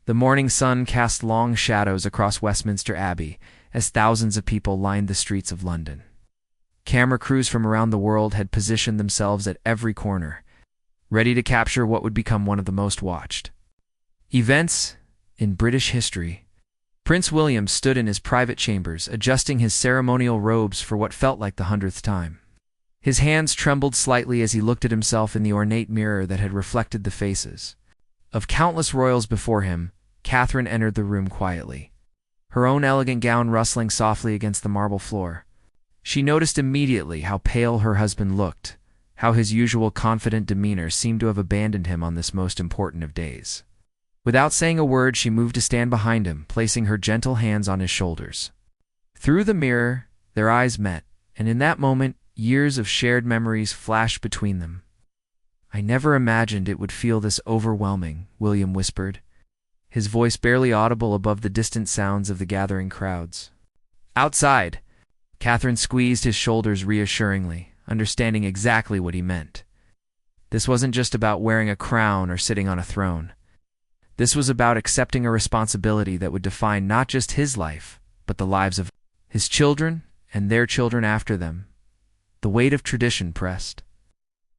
The morning sun cast long shadows across Westminster Abbey as thousands of people lined the streets of London. Camera crews from around the world had positioned themselves at every corner, ready to capture what would become one of the most watched events in British history. Prince William stood in his private chambers, adjusting his ceremonial robes for what felt like the 100th time. His hands trembled slightly as he looked at himself in the ornate mirror that had reflected the faces of countless royals before him. Catherine entered the room quietly, her own elegant gown rustling softly against the marble floor. She noticed immediately how pale her husband looked, how his usual confident demeanor seemed to have abandoned him on this most important of days. Without saying a word, she moved to stand behind him, placing her gentle hands on his shoulders. Through the mirror, their eyes met, and in that moment, years of shared memories flashed between them. "I never imagined it would feel this overwhelming," William whispered, his voice barely audible above the distant sounds of the gathering crowds. Outside, Catherine squeezed his shoulders reassuringly, understanding exactly what he meant. This wasn't just about wearing a crown or sitting on a throne. This was about accepting a responsibility that would define not just his life, but the lives of his children and their children after them. The weight of tradition pressed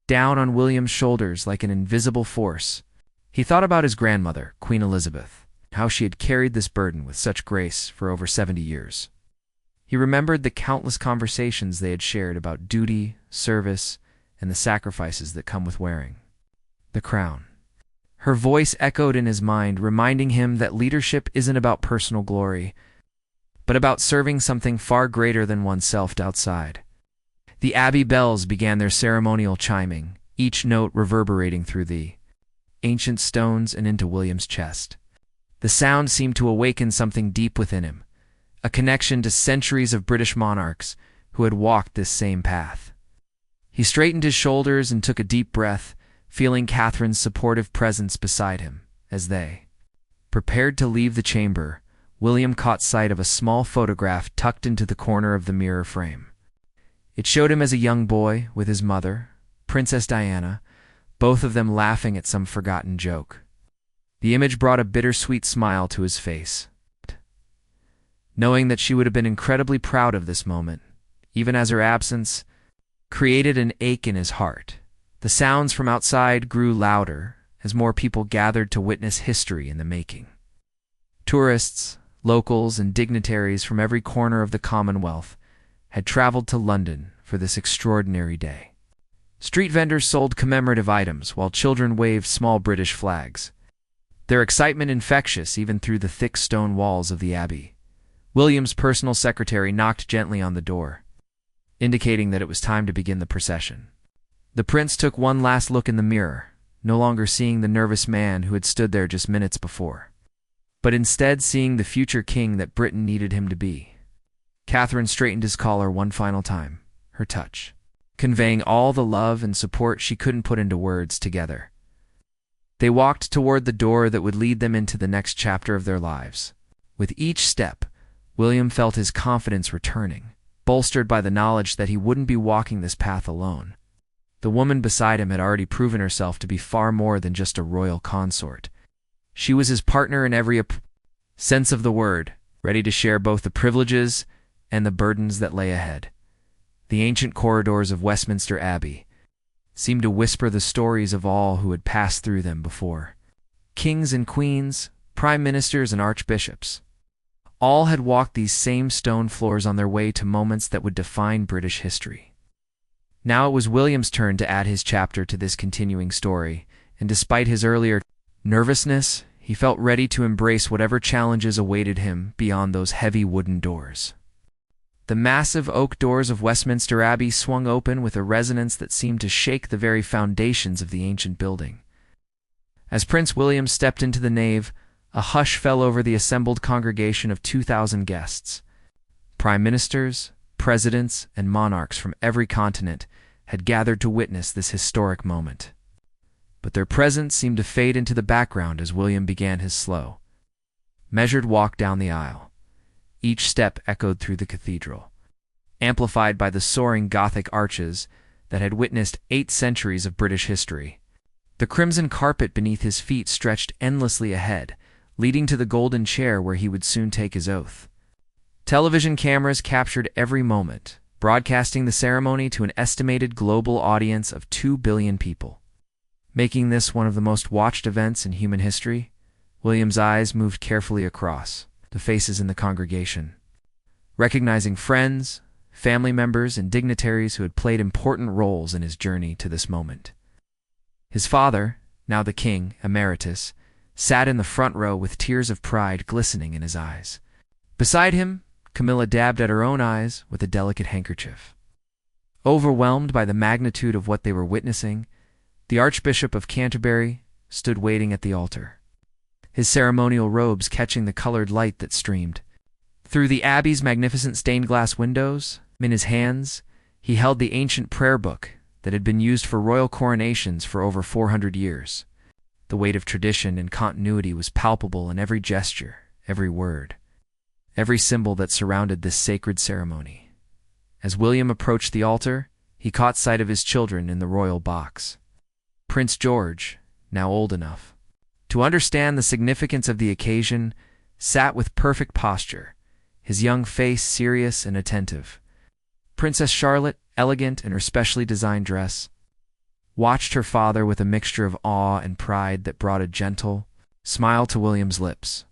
down on William's shoulders like an invisible force. He thought about his grandmother, Queen Elizabeth, how she had carried this burden with such grace for over 70 years. He remembered the countless conversations they had shared about duty, service, and the sacrifices that come with wearing the crown. Her voice echoed in his mind, reminding him that leadership isn't about personal glory, but about serving something far greater than oneself outside. The abbey bells began their ceremonial chiming, each note reverberating through the ancient stones and into William's chest. The sound seemed to awaken something deep within him, a connection to centuries of British monarchs who had walked this same path. He straightened his shoulders and took a deep breath, feeling Catherine's supportive presence beside him. As they prepared to leave the chamber, William caught sight of a small photograph tucked into the corner of the mirror frame. It showed him as a young boy with his mother, Princess Diana, both of them laughing at some forgotten joke. The image brought a bittersweet smile to his face, knowing that she would have been incredibly proud of this moment, even as her absence created an ache in his heart. The sounds from outside grew louder as more people gathered to witness history in the making. Tourists, locals, and dignitaries from every corner of the Commonwealth had traveled to London for this extraordinary day. Street vendors sold commemorative items while children waved small British flags, their excitement infectious even through the thick stone walls of the abbey. William's personal secretary knocked gently on the door, indicating that it was time to begin the procession. The prince took one last look in the mirror, no longer seeing the nervous man who had stood there just minutes before, but instead seeing the future king that Britain needed him to be. Catherine straightened his collar one final time, her touch conveying all the love and support she couldn't put into words together. They walked toward the door that would lead them into the next chapter of their lives. With each step, William felt his confidence returning, bolstered by the knowledge that he wouldn't be walking this path alone. The woman beside him had already proven herself to be far more than just a royal consort. She was his partner in every sense of the word, ready to share both the privileges and the burdens that lay ahead. The ancient corridors of Westminster Abbey seemed to whisper the stories of all who had passed through them before. Kings and queens, prime ministers and archbishops, all had walked these same stone floors on their way to moments that would define British history. Now it was William's turn to add his chapter to this continuing story, and despite his earlier nervousness, he felt ready to embrace whatever challenges awaited him beyond those heavy wooden doors. The massive oak doors of Westminster Abbey swung open with a resonance that seemed to shake the very foundations of the ancient building. As Prince William stepped into the nave, a hush fell over the assembled congregation of 2,000 guests. Prime ministers, presidents, and monarchs from every continent had gathered to witness this historic moment. But their presence seemed to fade into the background as William began his slow, measured walk down the aisle. Each step echoed through the cathedral, amplified by the soaring Gothic arches that had witnessed 8 centuries of British history. The crimson carpet beneath his feet stretched endlessly ahead, leading to the golden chair where he would soon take his oath. Television cameras captured every moment, broadcasting the ceremony to an estimated global audience of 2 billion people. Making this one of the most watched events in human history, William's eyes moved carefully across the faces in the congregation, recognizing friends, family members, and dignitaries who had played important roles in his journey to this moment. His father, now the king emeritus, sat in the front row with tears of pride glistening in his eyes. Beside him, Camilla dabbed at her own eyes with a delicate handkerchief. Overwhelmed by the magnitude of what they were witnessing, the Archbishop of Canterbury stood waiting at the altar, his ceremonial robes catching the colored light that streamed through the abbey's magnificent stained-glass windows. In his hands, he held the ancient prayer book that had been used for royal coronations for over 400 years. The weight of tradition and continuity was palpable in every gesture, every word, every symbol that surrounded this sacred ceremony. As William approached the altar, he caught sight of his children in the royal box. Prince George, now old enough to understand the significance of the occasion, sat with perfect posture, his young face serious and attentive. Princess Charlotte, elegant in her specially designed dress, watched her father with a mixture of awe and pride that brought a gentle smile to William's lips.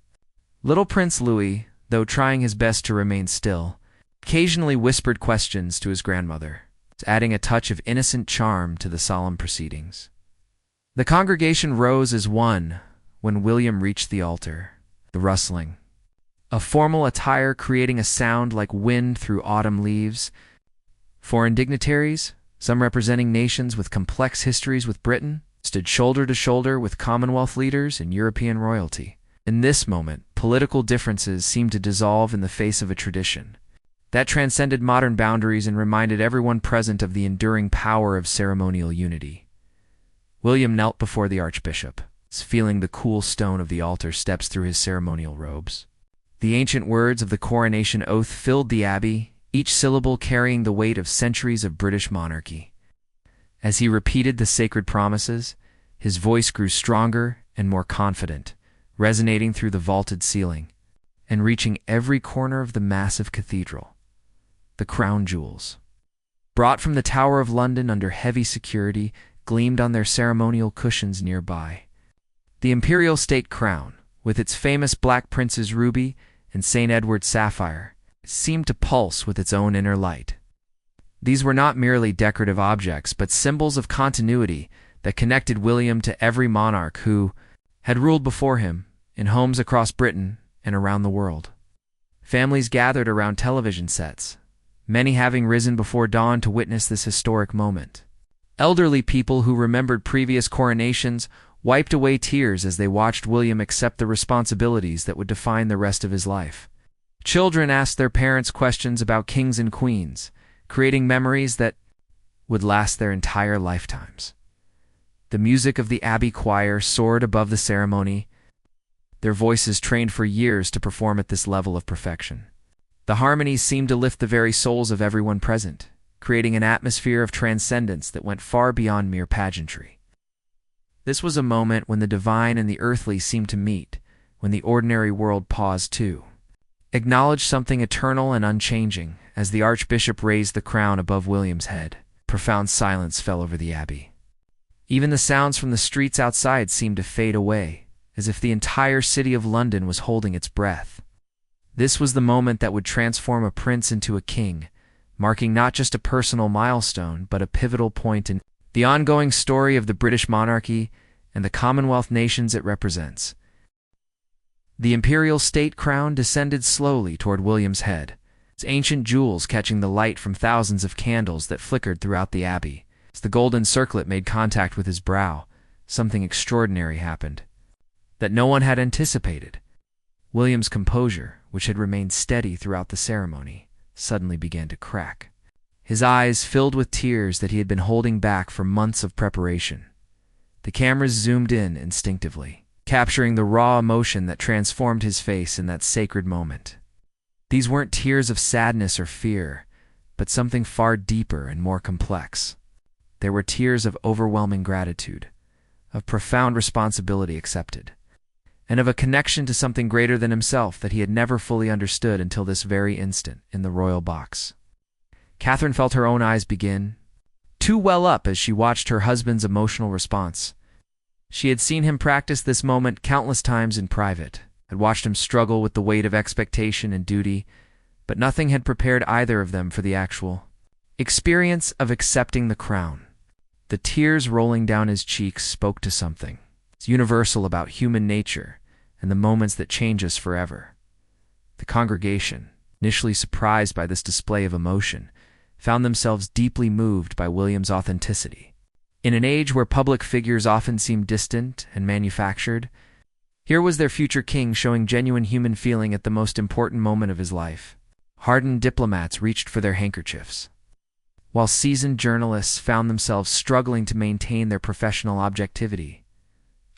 Little Prince Louis, though trying his best to remain still, occasionally whispered questions to his grandmother, adding a touch of innocent charm to the solemn proceedings. The congregation rose as one when William reached the altar, the rustling of formal attire creating a sound like wind through autumn leaves. Foreign dignitaries, some representing nations with complex histories with Britain, stood shoulder to shoulder with Commonwealth leaders and European royalty. In this moment, political differences seemed to dissolve in the face of a tradition that transcended modern boundaries and reminded everyone present of the enduring power of ceremonial unity. William knelt before the Archbishop, feeling the cool stone of the altar steps through his ceremonial robes. The ancient words of the coronation oath filled the abbey, each syllable carrying the weight of centuries of British monarchy. As he repeated the sacred promises, his voice grew stronger and more confident, resonating through the vaulted ceiling and reaching every corner of the massive cathedral. The crown jewels, brought from the Tower of London under heavy security, gleamed on their ceremonial cushions nearby. The imperial state crown, with its famous Black Prince's ruby and St. Edward's sapphire, seemed to pulse with its own inner light. These were not merely decorative objects, but symbols of continuity that connected William to every monarch who had ruled before him, in homes across Britain and around the world. Families gathered around television sets, many having risen before dawn to witness this historic moment. Elderly people who remembered previous coronations wiped away tears as they watched William accept the responsibilities that would define the rest of his life. Children asked their parents questions about kings and queens, creating memories that would last their entire lifetimes. The music of the Abbey choir soared above the ceremony, their voices trained for years to perform at this level of perfection. The harmonies seemed to lift the very souls of everyone present, creating an atmosphere of transcendence that went far beyond mere pageantry. This was a moment when the divine and the earthly seemed to meet, when the ordinary world paused too. Acknowledged something eternal and unchanging as the Archbishop raised the crown above William's head. Profound silence fell over the abbey. Even the sounds from the streets outside seemed to fade away, as if the entire city of London was holding its breath. This was the moment that would transform a prince into a king, marking not just a personal milestone, but a pivotal point in the ongoing story of the British monarchy and the Commonwealth nations it represents. The imperial state crown descended slowly toward William's head, its ancient jewels catching the light from thousands of candles that flickered throughout the abbey. As the golden circlet made contact with his brow, something extraordinary happened that no one had anticipated. William's composure, which had remained steady throughout the ceremony, suddenly began to crack. His eyes filled with tears that he had been holding back for months of preparation. The cameras zoomed in instinctively, capturing the raw emotion that transformed his face in that sacred moment. These weren't tears of sadness or fear, but something far deeper and more complex. There were tears of overwhelming gratitude, of profound responsibility accepted, and of a connection to something greater than himself that he had never fully understood until this very instant in the royal box. Catherine felt her own eyes begin to well up as she watched her husband's emotional response. She had seen him practice this moment countless times in private, had watched him struggle with the weight of expectation and duty, but nothing had prepared either of them for the actual experience of accepting the crown. The tears rolling down his cheeks spoke to something. It's universal about human nature and the moments that change us forever. The congregation, initially surprised by this display of emotion, found themselves deeply moved by William's authenticity. In an age where public figures often seem distant and manufactured, here was their future king showing genuine human feeling at the most important moment of his life. Hardened diplomats reached for their handkerchiefs, while seasoned journalists found themselves struggling to maintain their professional objectivity.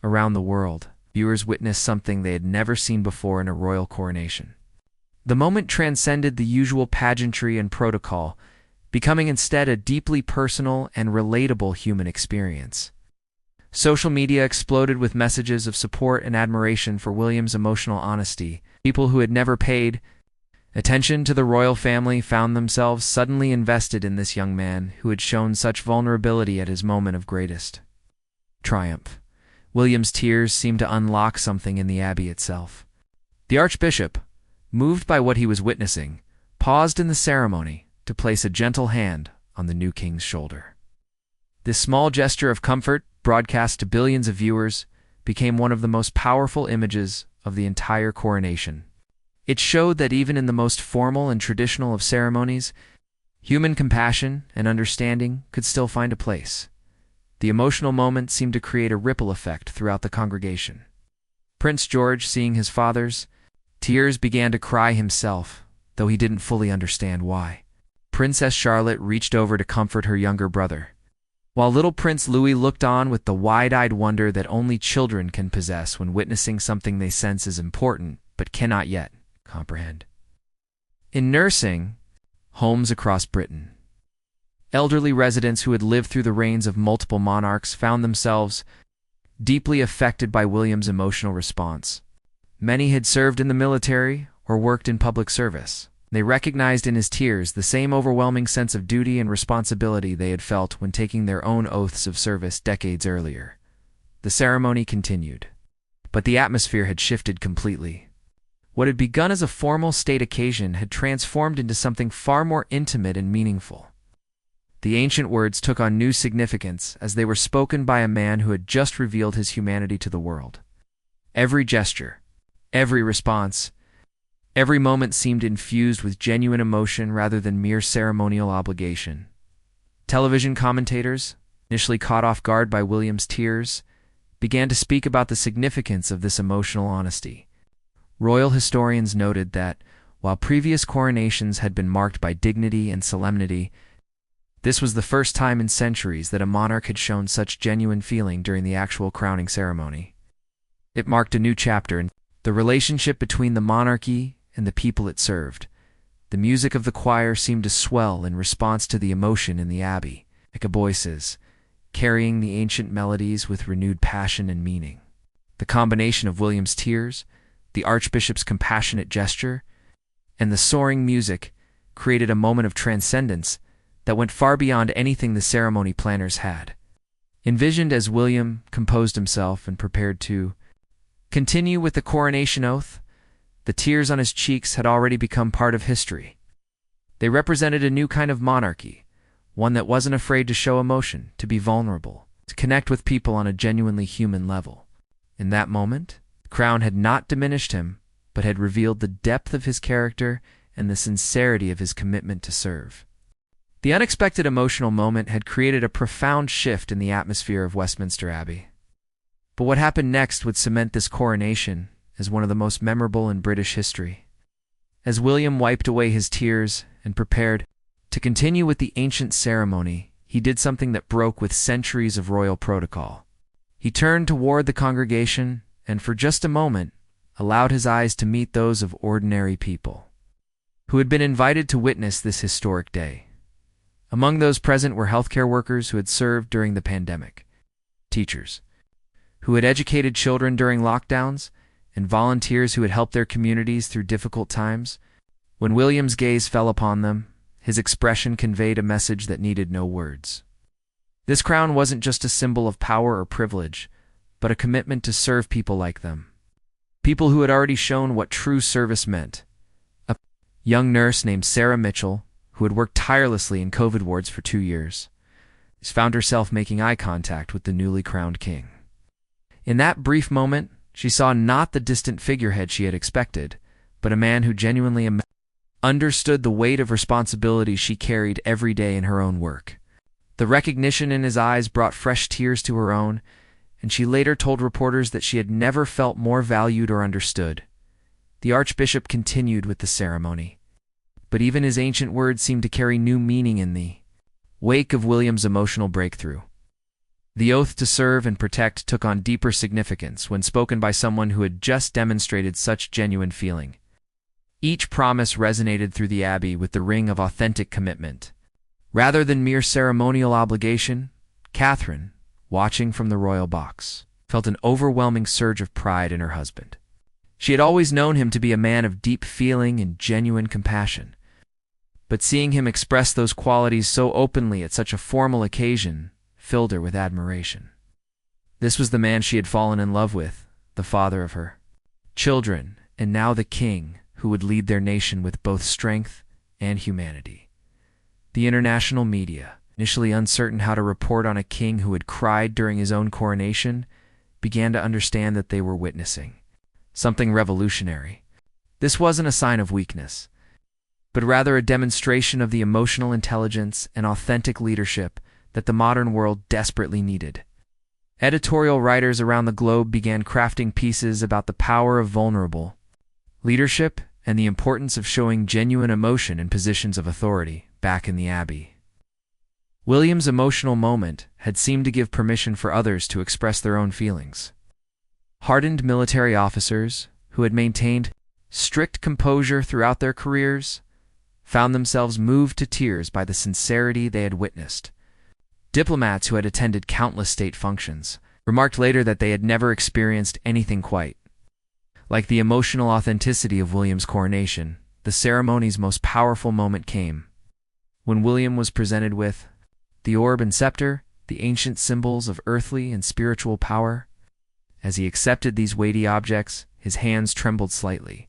Around the world, viewers witnessed something they had never seen before in a royal coronation. The moment transcended the usual pageantry and protocol, becoming instead a deeply personal and relatable human experience. Social media exploded with messages of support and admiration for William's emotional honesty. People who had never paid attention to the royal family found themselves suddenly invested in this young man who had shown such vulnerability at his moment of greatest triumph. William's tears seemed to unlock something in the abbey itself. The archbishop, moved by what he was witnessing, paused in the ceremony to place a gentle hand on the new king's shoulder. This small gesture of comfort, broadcast to billions of viewers, became one of the most powerful images of the entire coronation. It showed that even in the most formal and traditional of ceremonies, human compassion and understanding could still find a place. The emotional moment seemed to create a ripple effect throughout the congregation. Prince George, seeing his father's tears, began to cry himself, though he didn't fully understand why. Princess Charlotte reached over to comfort her younger brother, while little Prince Louis looked on with the wide-eyed wonder that only children can possess when witnessing something they sense is important but cannot yet comprehend. In nursing homes across Britain, elderly residents who had lived through the reigns of multiple monarchs found themselves deeply affected by William's emotional response. Many had served in the military or worked in public service. They recognized in his tears the same overwhelming sense of duty and responsibility they had felt when taking their own oaths of service decades earlier. The ceremony continued, but the atmosphere had shifted completely. What had begun as a formal state occasion had transformed into something far more intimate and meaningful. The ancient words took on new significance as they were spoken by a man who had just revealed his humanity to the world. Every gesture, every response, every moment seemed infused with genuine emotion rather than mere ceremonial obligation. Television commentators, initially caught off guard by William's tears, began to speak about the significance of this emotional honesty. Royal historians noted that, while previous coronations had been marked by dignity and solemnity, this was the first time in centuries that a monarch had shown such genuine feeling during the actual crowning ceremony. It marked a new chapter in the relationship between the monarchy and the people it served. The music of the choir seemed to swell in response to the emotion in the abbey, like voices, carrying the ancient melodies with renewed passion and meaning. The combination of William's tears, the archbishop's compassionate gesture, and the soaring music created a moment of transcendence that went far beyond anything the ceremony planners had envisioned. As William composed himself and prepared to continue with the coronation oath, the tears on his cheeks had already become part of history. They represented a new kind of monarchy, one that wasn't afraid to show emotion, to be vulnerable, to connect with people on a genuinely human level. In that moment, the crown had not diminished him, but had revealed the depth of his character and the sincerity of his commitment to serve. The unexpected emotional moment had created a profound shift in the atmosphere of Westminster Abbey. But what happened next would cement this coronation as one of the most memorable in British history. As William wiped away his tears and prepared to continue with the ancient ceremony, he did something that broke with centuries of royal protocol. He turned toward the congregation and, for just a moment, allowed his eyes to meet those of ordinary people who had been invited to witness this historic day. Among those present were healthcare workers who had served during the pandemic, teachers who had educated children during lockdowns, and volunteers who had helped their communities through difficult times. When William's gaze fell upon them, his expression conveyed a message that needed no words. This crown wasn't just a symbol of power or privilege, but a commitment to serve people like them. People who had already shown what true service meant. A young nurse named Sarah Mitchell, who had worked tirelessly in COVID wards for 2 years, found herself making eye contact with the newly crowned king. In that brief moment, she saw not the distant figurehead she had expected, but a man who genuinely understood the weight of responsibility she carried every day in her own work. The recognition in his eyes brought fresh tears to her own, and she later told reporters that she had never felt more valued or understood. The archbishop continued with the ceremony, but even his ancient words seemed to carry new meaning in the wake of William's emotional breakthrough. The oath to serve and protect took on deeper significance when spoken by someone who had just demonstrated such genuine feeling. Each promise resonated through the abbey with the ring of authentic commitment. Rather than mere ceremonial obligation, Catherine, watching from the royal box, felt an overwhelming surge of pride in her husband. She had always known him to be a man of deep feeling and genuine compassion, but seeing him express those qualities so openly at such a formal occasion filled her with admiration. This was the man she had fallen in love with, the father of her children, and now the king who would lead their nation with both strength and humanity. The international media, initially uncertain how to report on a king who had cried during his own coronation, began to understand that they were witnessing something revolutionary. This wasn't a sign of weakness, but rather a demonstration of the emotional intelligence and authentic leadership that the modern world desperately needed. Editorial writers around the globe began crafting pieces about the power of vulnerable leadership and the importance of showing genuine emotion in positions of authority back in the abbey. William's emotional moment had seemed to give permission for others to express their own feelings. Hardened military officers, who had maintained strict composure throughout their careers, found themselves moved to tears by the sincerity they had witnessed. Diplomats who had attended countless state functions remarked later that they had never experienced anything quite like the emotional authenticity of William's coronation. The ceremony's most powerful moment came when William was presented with the orb and scepter, the ancient symbols of earthly and spiritual power. As he accepted these weighty objects, his hands trembled slightly,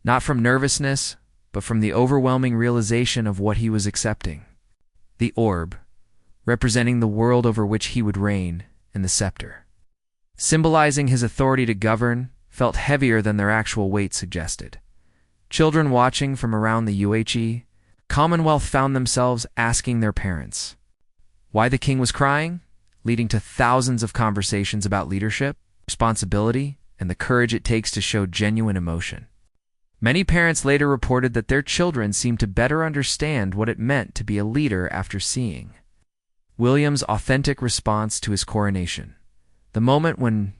not from nervousness, but from the overwhelming realization of what he was accepting. The orb, representing the world over which he would reign, and the scepter, symbolizing his authority to govern, felt heavier than their actual weight suggested. Children watching from around the Commonwealth found themselves asking their parents why the king was crying, leading to thousands of conversations about leadership, responsibility, and the courage it takes to show genuine emotion. Many parents later reported that their children seemed to better understand what it meant to be a leader after seeing William's authentic response to his coronation. The moment when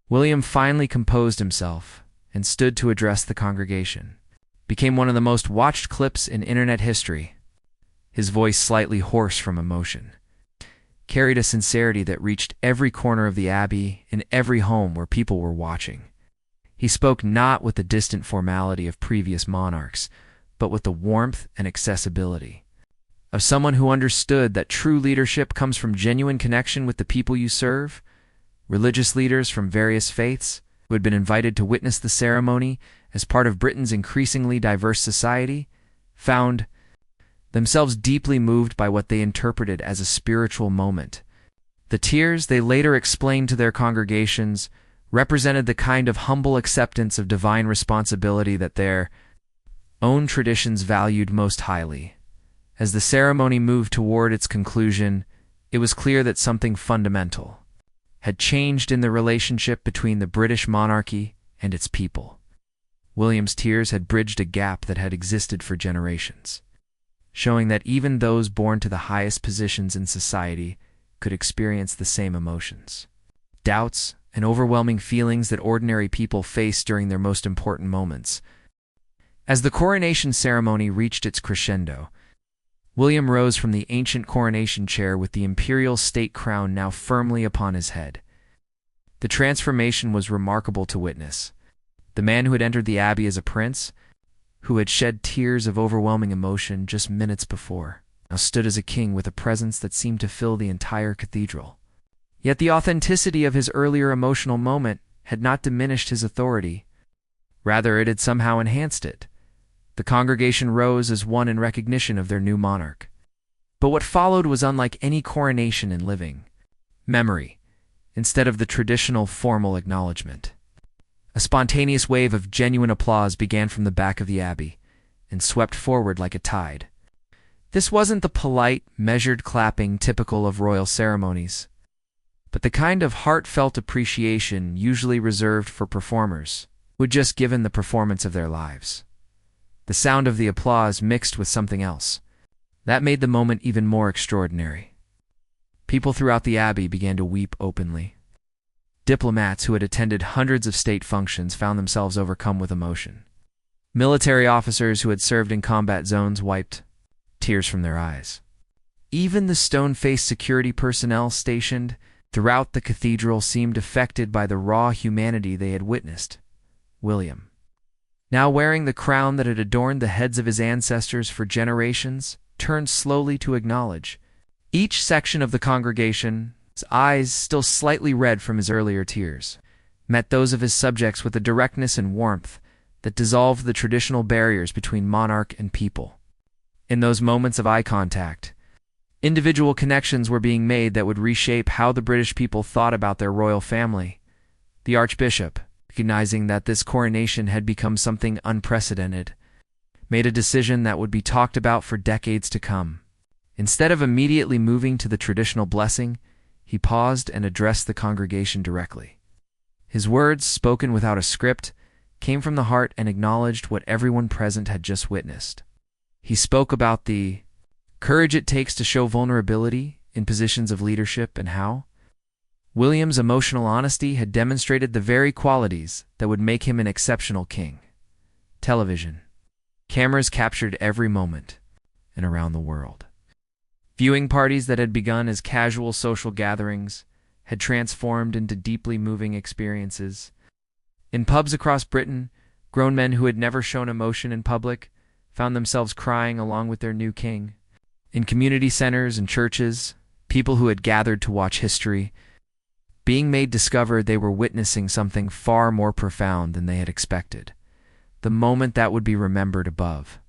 William finally composed himself and stood to address the congregation became one of the most watched clips in internet history. His voice, slightly hoarse from emotion, carried a sincerity that reached every corner of the abbey and every home where people were watching. He spoke not with the distant formality of previous monarchs, but with the warmth and accessibility of someone who understood that true leadership comes from genuine connection with the people you serve. Religious leaders from various faiths, who had been invited to witness the ceremony as part of Britain's increasingly diverse society, found themselves deeply moved by what they interpreted as a spiritual moment. The tears, they later explained to their congregations, represented the kind of humble acceptance of divine responsibility that their own traditions valued most highly. As the ceremony moved toward its conclusion, it was clear that something fundamental had changed in the relationship between the British monarchy and its people. William's tears had bridged a gap that had existed for generations, showing that even those born to the highest positions in society could experience the same emotions, doubts, and overwhelming feelings that ordinary people face during their most important moments. As the coronation ceremony reached its crescendo, William rose from the ancient coronation chair with the imperial state crown now firmly upon his head. The transformation was remarkable to witness. The man who had entered the abbey as a prince, who had shed tears of overwhelming emotion just minutes before, now stood as a king with a presence that seemed to fill the entire cathedral. Yet the authenticity of his earlier emotional moment had not diminished his authority. Rather, it had somehow enhanced it. The congregation rose as one in recognition of their new monarch. But what followed was unlike any coronation in living memory, instead of the traditional formal acknowledgement. A spontaneous wave of genuine applause began from the back of the abbey and swept forward like a tide. This wasn't the polite, measured clapping typical of royal ceremonies, but the kind of heartfelt appreciation usually reserved for performers who had just given the performance of their lives. The sound of the applause mixed with something else. That made the moment even more extraordinary. People throughout the abbey began to weep openly. Diplomats who had attended hundreds of state functions found themselves overcome with emotion. Military officers who had served in combat zones wiped tears from their eyes. Even the stone-faced security personnel stationed throughout the cathedral seemed affected by the raw humanity they had witnessed. William, now wearing the crown that had adorned the heads of his ancestors for generations, turned slowly to acknowledge each section of the congregation. His eyes, still slightly red from his earlier tears, met those of his subjects with a directness and warmth that dissolved the traditional barriers between monarch and people. In those moments of eye contact, individual connections were being made that would reshape how the British people thought about their royal family. The Archbishop, recognizing that this coronation had become something unprecedented, made a decision that would be talked about for decades to come. Instead of immediately moving to the traditional blessing, he paused and addressed the congregation directly. His words, spoken without a script, came from the heart and acknowledged what everyone present had just witnessed. He spoke about the courage it takes to show vulnerability in positions of leadership and how William's emotional honesty had demonstrated the very qualities that would make him an exceptional king. Television. Cameras captured every moment and around the world. Viewing parties that had begun as casual social gatherings had transformed into deeply moving experiences. In pubs across Britain, grown men who had never shown emotion in public found themselves crying along with their new king. In community centers and churches, people who had gathered to watch history being made discovered they were witnessing something far more profound than they had expected. The moment that would be remembered above.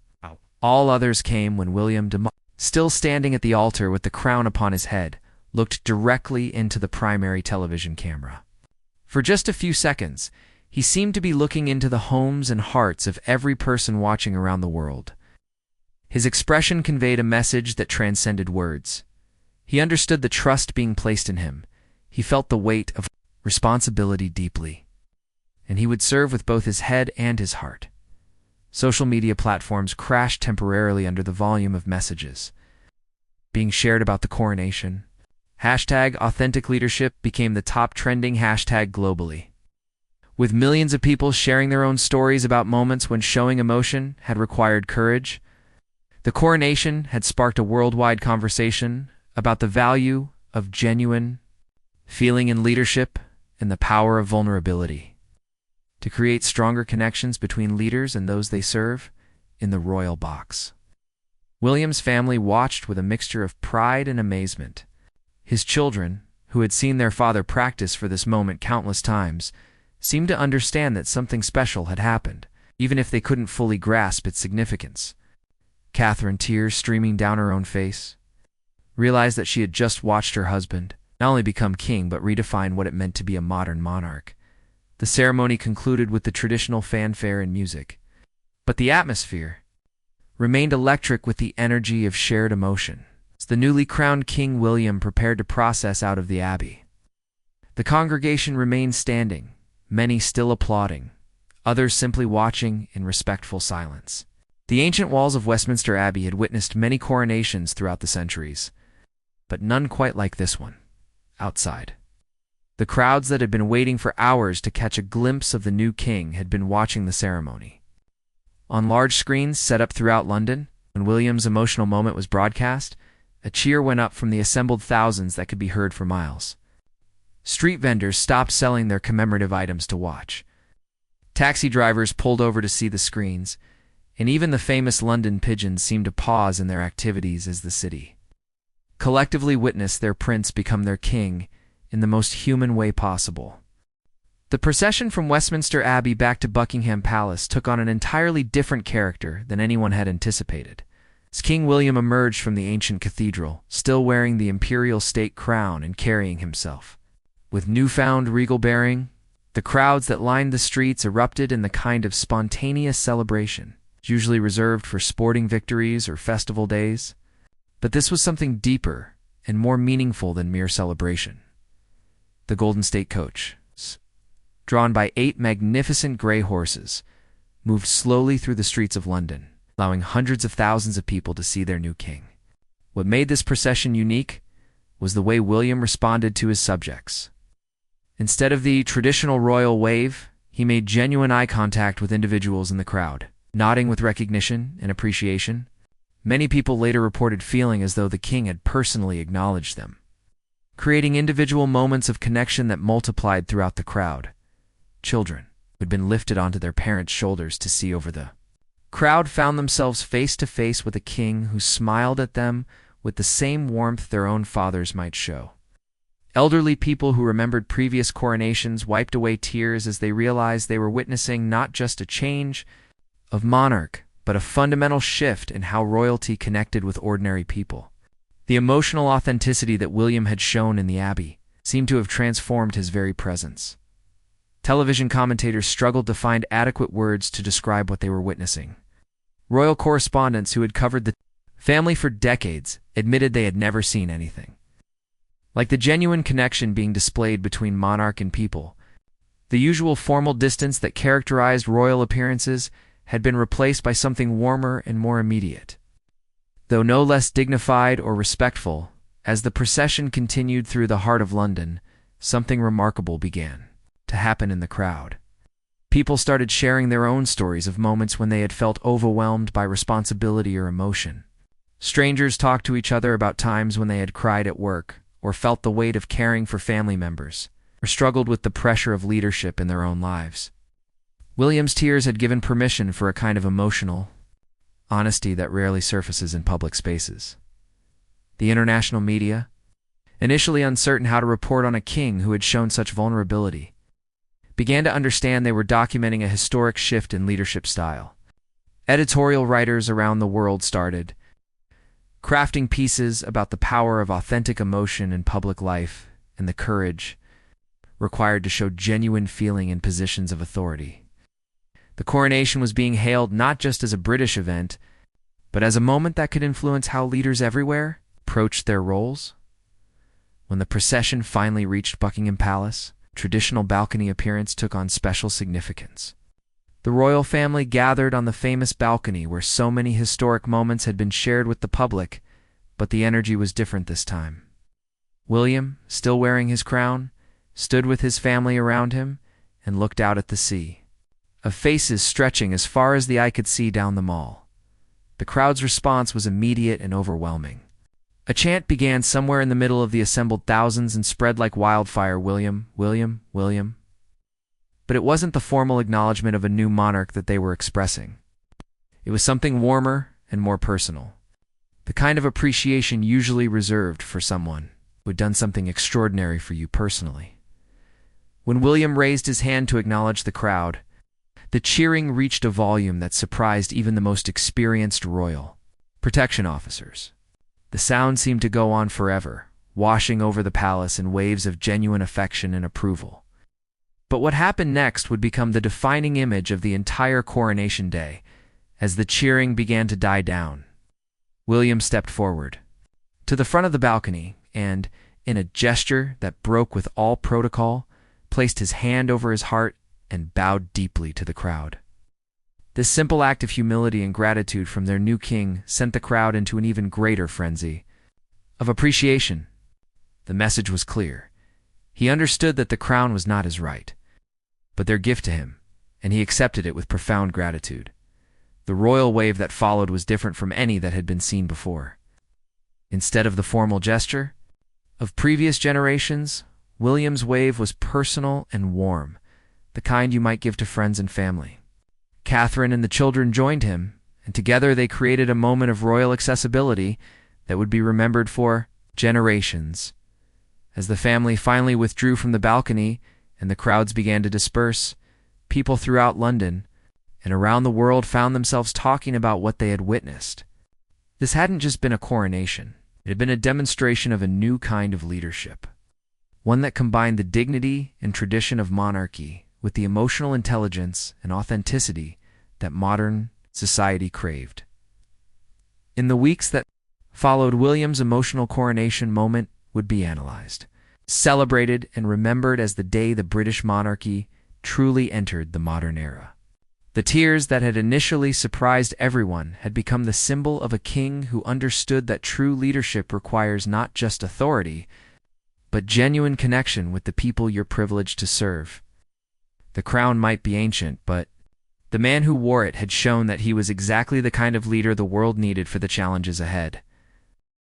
All others came when William still standing at the altar with the crown upon his head, looked directly into the primary television camera. For just a few seconds, he seemed to be looking into the homes and hearts of every person watching around the world. His expression conveyed a message that transcended words. He understood the trust being placed in him. He felt the weight of responsibility deeply, and he would serve with both his head and his heart. Social media platforms crashed temporarily under the volume of messages being shared about the coronation. #Authentic Leadership became the top trending hashtag globally. With millions of people sharing their own stories about moments when showing emotion had required courage, the coronation had sparked a worldwide conversation about the value of genuine feeling in leadership and the power of vulnerability to create stronger connections between leaders and those they serve in the royal box. William's family watched with a mixture of pride and amazement. His children, who had seen their father practice for this moment countless times, seemed to understand that something special had happened, even if they couldn't fully grasp its significance. Catherine, tears streaming down her own face, realized that she had just watched her husband not only become king but redefine what it meant to be a modern monarch. The ceremony concluded with the traditional fanfare and music, but the atmosphere remained electric with the energy of shared emotion as the newly crowned King William prepared to process out of the abbey. The congregation remained standing, many still applauding, others simply watching in respectful silence. The ancient walls of Westminster Abbey had witnessed many coronations throughout the centuries, but none quite like this one. Outside, the crowds that had been waiting for hours to catch a glimpse of the new king had been watching the ceremony. On large screens set up throughout London, when William's emotional moment was broadcast, a cheer went up from the assembled thousands that could be heard for miles. Street vendors stopped selling their commemorative items to watch. Taxi drivers pulled over to see the screens, and even the famous London pigeons seemed to pause in their activities as the city collectively witnessed their prince become their king in the most human way possible. The procession from Westminster Abbey back to Buckingham Palace took on an entirely different character than anyone had anticipated. As King William emerged from the ancient cathedral, still wearing the imperial state crown and carrying himself with newfound regal bearing, the crowds that lined the streets erupted in the kind of spontaneous celebration usually reserved for sporting victories or festival days. But this was something deeper and more meaningful than mere celebration. The Golden State Coach, drawn by 8 magnificent gray horses, moved slowly through the streets of London, allowing hundreds of thousands of people to see their new king. What made this procession unique was the way William responded to his subjects. Instead of the traditional royal wave, he made genuine eye contact with individuals in the crowd, nodding with recognition and appreciation. Many people later reported feeling as though the king had personally acknowledged them, creating individual moments of connection that multiplied throughout the crowd. Children, who had been lifted onto their parents' shoulders to see over the crowd, found themselves face to face with a king who smiled at them with the same warmth their own fathers might show. Elderly people who remembered previous coronations wiped away tears as they realized they were witnessing not just a change of monarch, but a fundamental shift in how royalty connected with ordinary people. The emotional authenticity that William had shown in the Abbey seemed to have transformed his very presence. Television commentators struggled to find adequate words to describe what they were witnessing. Royal correspondents who had covered the family for decades admitted they had never seen anything like the genuine connection being displayed between monarch and people. The usual formal distance that characterized royal appearances had been replaced by something warmer and more immediate. Though no less dignified or respectful, as the procession continued through the heart of London, something remarkable began to happen in the crowd. People started sharing their own stories of moments when they had felt overwhelmed by responsibility or emotion. Strangers talked to each other about times when they had cried at work, or felt the weight of caring for family members, or struggled with the pressure of leadership in their own lives. William's tears had given permission for a kind of emotional honesty that rarely surfaces in public spaces. The international media, initially uncertain how to report on a king who had shown such vulnerability, began to understand they were documenting a historic shift in leadership style. Editorial writers around the world started crafting pieces about the power of authentic emotion in public life and the courage required to show genuine feeling in positions of authority. The coronation was being hailed not just as a British event, but as a moment that could influence how leaders everywhere approached their roles. When the procession finally reached Buckingham Palace, traditional balcony appearance took on special significance. The royal family gathered on the famous balcony where so many historic moments had been shared with the public, but the energy was different this time. William, still wearing his crown, stood with his family around him and looked out at the sea of faces stretching as far as the eye could see down the Mall. The crowd's response was immediate and overwhelming. A chant began somewhere in the middle of the assembled thousands and spread like wildfire, "William, William, William." But it wasn't the formal acknowledgement of a new monarch that they were expressing. It was something warmer and more personal, the kind of appreciation usually reserved for someone who had done something extraordinary for you personally. When William raised his hand to acknowledge the crowd, the cheering reached a volume that surprised even the most experienced royal protection officers. The sound seemed to go on forever, washing over the palace in waves of genuine affection and approval. But what happened next would become the defining image of the entire coronation day. As the cheering began to die down, William stepped forward to the front of the balcony and, in a gesture that broke with all protocol, placed his hand over his heart and bowed deeply to the crowd. This simple act of humility and gratitude from their new king sent the crowd into an even greater frenzy of appreciation. The message was clear. He understood that the crown was not his right, but their gift to him, and he accepted it with profound gratitude. The royal wave that followed was different from any that had been seen before. Instead of the formal gesture of previous generations, William's wave was personal and warm, the kind you might give to friends and family. Catherine and the children joined him, and together they created a moment of royal accessibility that would be remembered for generations. As the family finally withdrew from the balcony and the crowds began to disperse, people throughout London and around the world found themselves talking about what they had witnessed. This hadn't just been a coronation. It had been a demonstration of a new kind of leadership, one that combined the dignity and tradition of monarchy with the emotional intelligence and authenticity that modern society craved. In the weeks that followed, William's emotional coronation moment would be analyzed, celebrated, and remembered as the day the British monarchy truly entered the modern era. The tears that had initially surprised everyone had become the symbol of a king who understood that true leadership requires not just authority, but genuine connection with the people you're privileged to serve. The crown might be ancient, but the man who wore it had shown that he was exactly the kind of leader the world needed for the challenges ahead.